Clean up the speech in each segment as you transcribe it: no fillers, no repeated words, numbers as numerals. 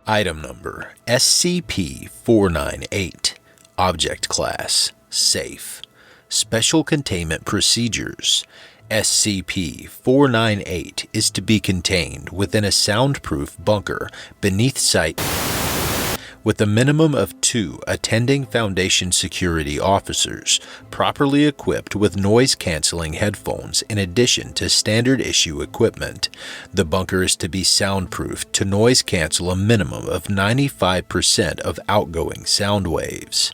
Item Number SCP-498 Object Class Safe Special Containment Procedures SCP-498 is to be contained within a soundproof bunker beneath site with a minimum of 2 attending Foundation security officers, properly equipped with noise-canceling headphones in addition to standard-issue equipment. The bunker is to be soundproof to noise-cancel a minimum of 95% of outgoing sound waves.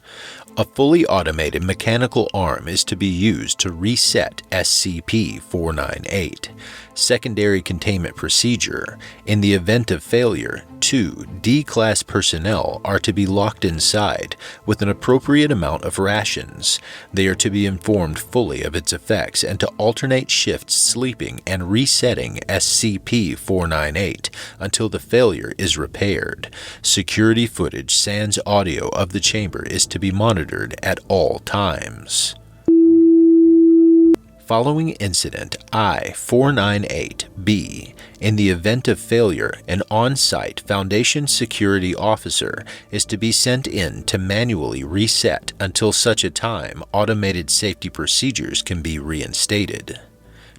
A fully automated mechanical arm is to be used to reset SCP-498. Secondary containment procedure: in the event of failure, 2 D-Class personnel are to be locked inside with an appropriate amount of rations. They are to be informed fully of its effects and to alternate shifts sleeping and resetting SCP-498 until the failure is repaired. Security footage sans audio of the chamber is to be monitored at all times. Following Incident I-498-B, in the event of failure, an on-site Foundation security officer is to be sent in to manually reset until such a time automated safety procedures can be reinstated.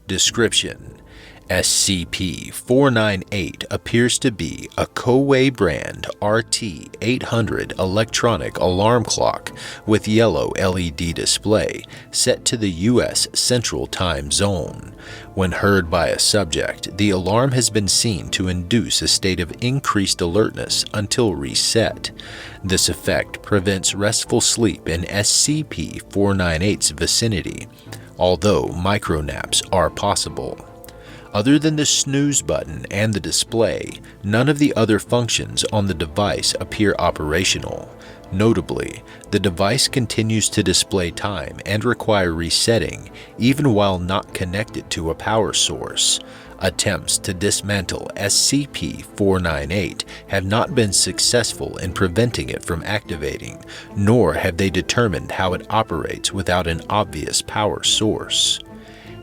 Description: SCP-498 appears to be a Koei brand RT-800 electronic alarm clock with yellow LED display set to the U.S. Central Time Zone. When heard by a subject, the alarm has been seen to induce a state of increased alertness until reset. This effect prevents restful sleep in SCP-498's vicinity, although micronaps are possible. Other than the snooze button and the display, none of the other functions on the device appear operational. Notably, the device continues to display time and require resetting even while not connected to a power source. Attempts to dismantle SCP-498 have not been successful in preventing it from activating, nor have they determined how it operates without an obvious power source.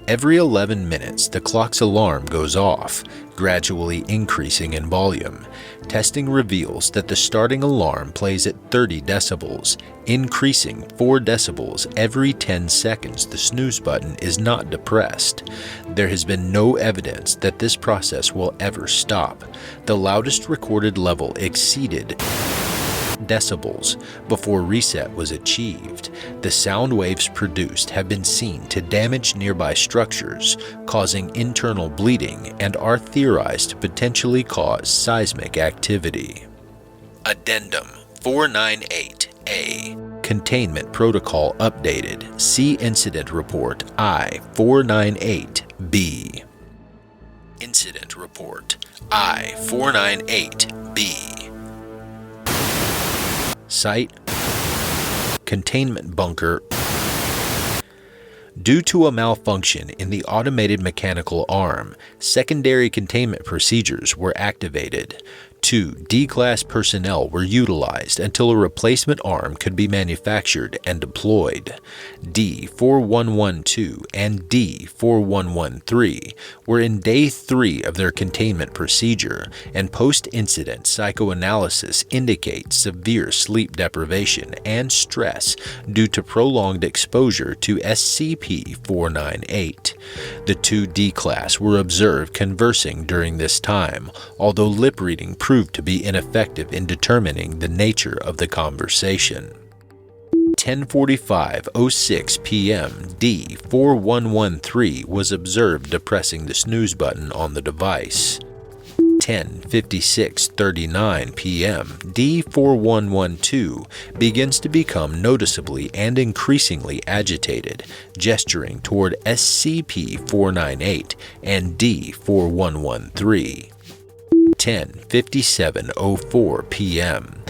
Every 11 minutes, the clock's alarm goes off, gradually increasing in volume. Testing reveals that the starting alarm plays at 30 decibels, increasing 4 decibels every 10 seconds the snooze button is not depressed. There has been no evidence that this process will ever stop. The loudest recorded level exceeded decibels before reset was achieved. The sound waves produced have been seen to damage nearby structures, causing internal bleeding, and are theorized to potentially cause seismic activity. Addendum 498-A Containment Protocol updated. See Incident Report I-498-B. Incident Report I-498-B. Site: Containment Bunker. Due to a malfunction in the automated mechanical arm, secondary containment procedures were activated. 2 D-Class personnel were utilized until a replacement arm could be manufactured and deployed. D-4112 and D-4113 were in Day 3 of their containment procedure, and post-incident psychoanalysis indicates severe sleep deprivation and stress due to prolonged exposure to SCP-498. The 2 D-Class were observed conversing during this time, although lip reading proved to be ineffective in determining the nature of the conversation. 10:45:06 p.m. D-4113 was observed depressing the snooze button on the device. 10:56:39 p.m. D-4112 begins to become noticeably and increasingly agitated, gesturing toward SCP-498 and D-4113. 10:57:04 p.m.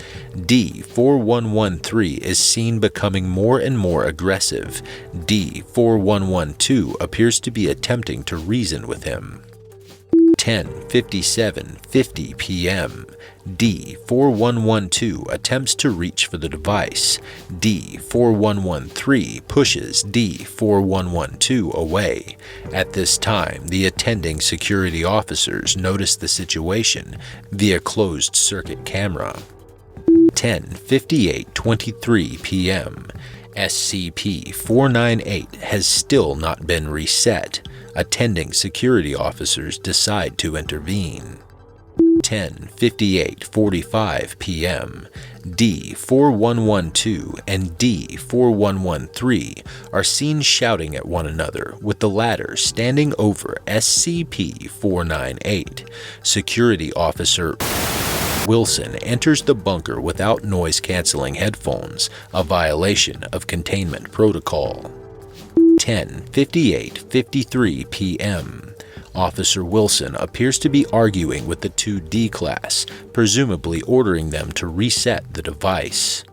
D-4113 is seen becoming more and more aggressive. D-4112 appears to be attempting to reason with him. 10:57:50 p.m. D4112 attempts to reach for the device. D4113 pushes D4112 away. At this time, the attending security officers notice the situation via closed-circuit camera. 10:58:23 p.m. SCP-498 has still not been reset. Attending security officers decide to intervene. 10:58:45 p.m. D4112 and D4113 are seen shouting at one another, with the latter standing over SCP-498. Security officer Wilson enters the bunker without noise-canceling headphones, a violation of containment protocol. 10:58:53 p.m. Officer Wilson appears to be arguing with the 2D class, presumably ordering them to reset the device.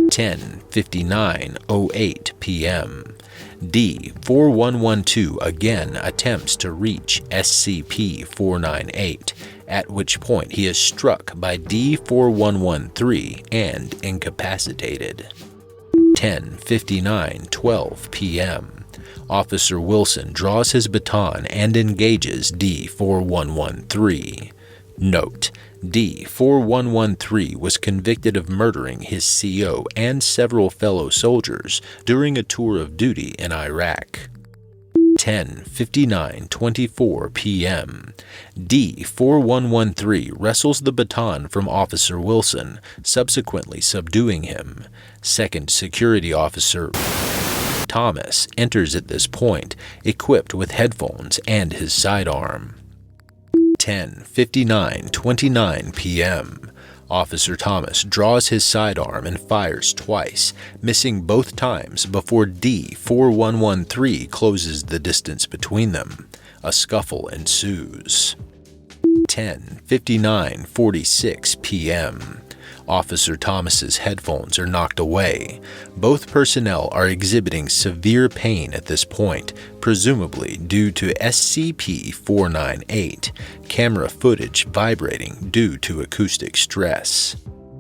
10:59:08 p.m. D4112 again attempts to reach SCP-498, at which point he is struck by D4113 and incapacitated. 10:59:12 p.m. Officer Wilson draws his baton and engages D4113. Note: D4113 was convicted of murdering his CO and several fellow soldiers during a tour of duty in Iraq. 10:59:24 p.m. D4113 wrestles the baton from Officer Wilson, subsequently subduing him. Second Security Officer Thomas enters at this point, equipped with headphones and his sidearm. 10:59:29 p.m. Officer Thomas draws his sidearm and fires twice, missing both times before D4113 closes the distance between them. A scuffle ensues. 10:59:46 p.m. Officer Thomas's headphones are knocked away. Both personnel are exhibiting severe pain at this point, presumably due to SCP-498, camera footage vibrating due to acoustic stress.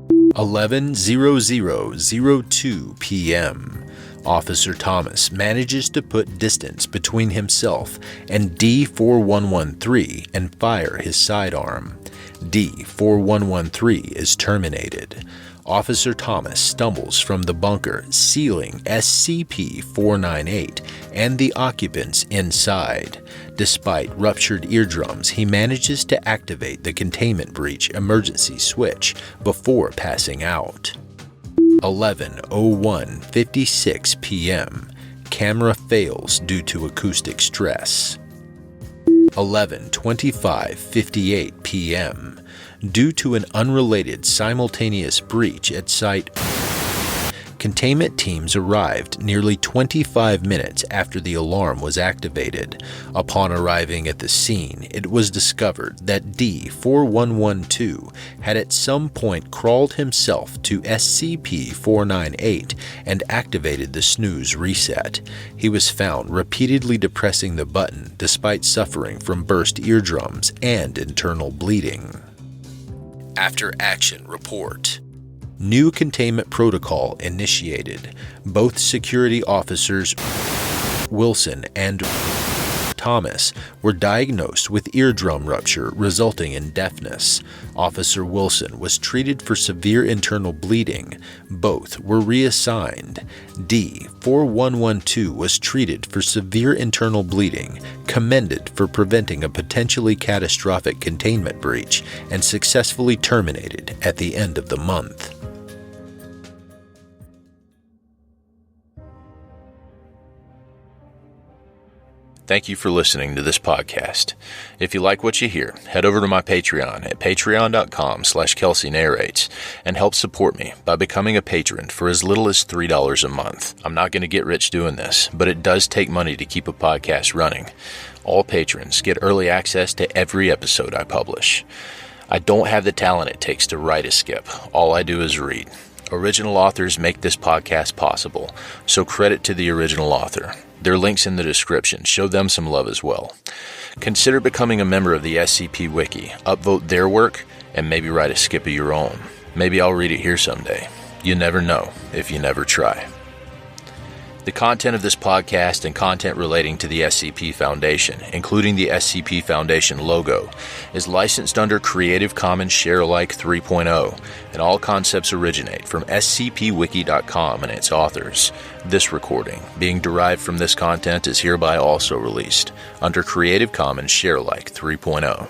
11:00:02 p.m. Officer Thomas manages to put distance between himself and D4113 and fire his sidearm. D4113 is terminated. Officer Thomas stumbles from the bunker, sealing SCP-498 and the occupants inside. Despite ruptured eardrums, he manages to activate the containment breach emergency switch before passing out. 11:01:56 p.m. Camera fails due to acoustic stress. 11:25:58 p.m. Due to an unrelated simultaneous breach at Site, containment teams arrived nearly 25 minutes after the alarm was activated. Upon arriving at the scene, it was discovered that D4112 had at some point crawled himself to SCP-498 and activated the snooze reset. He was found repeatedly depressing the button despite suffering from burst eardrums and internal bleeding. After action report. New containment protocol initiated. Both security officers, Wilson and Thomas, were diagnosed with eardrum rupture resulting in deafness. Officer Wilson was treated for severe internal bleeding. Both were reassigned. D4112 was treated for severe internal bleeding, commended for preventing a potentially catastrophic containment breach, and successfully terminated at the end of the month. Thank you for listening to this podcast. If you like what you hear, head over to my Patreon at patreon.com/Kelsey Narrates and help support me by becoming a patron for as little as $3 a month. I'm not going to get rich doing this, but it does take money to keep a podcast running. All patrons get early access to every episode I publish. I don't have the talent it takes to write a skip. All I do is read. Original authors make this podcast possible, so credit to the original author. Their links in the description. Show them some love as well. Consider becoming a member of the SCP Wiki, upvote their work, and maybe write a skip of your own. Maybe I'll read it here someday. You never know if you never try. The content of this podcast and content relating to the SCP Foundation, including the SCP Foundation logo, is licensed under Creative Commons Sharealike 3.0, and all concepts originate from scpwiki.com and its authors. This recording, being derived from this content, is hereby also released under Creative Commons Sharealike 3.0.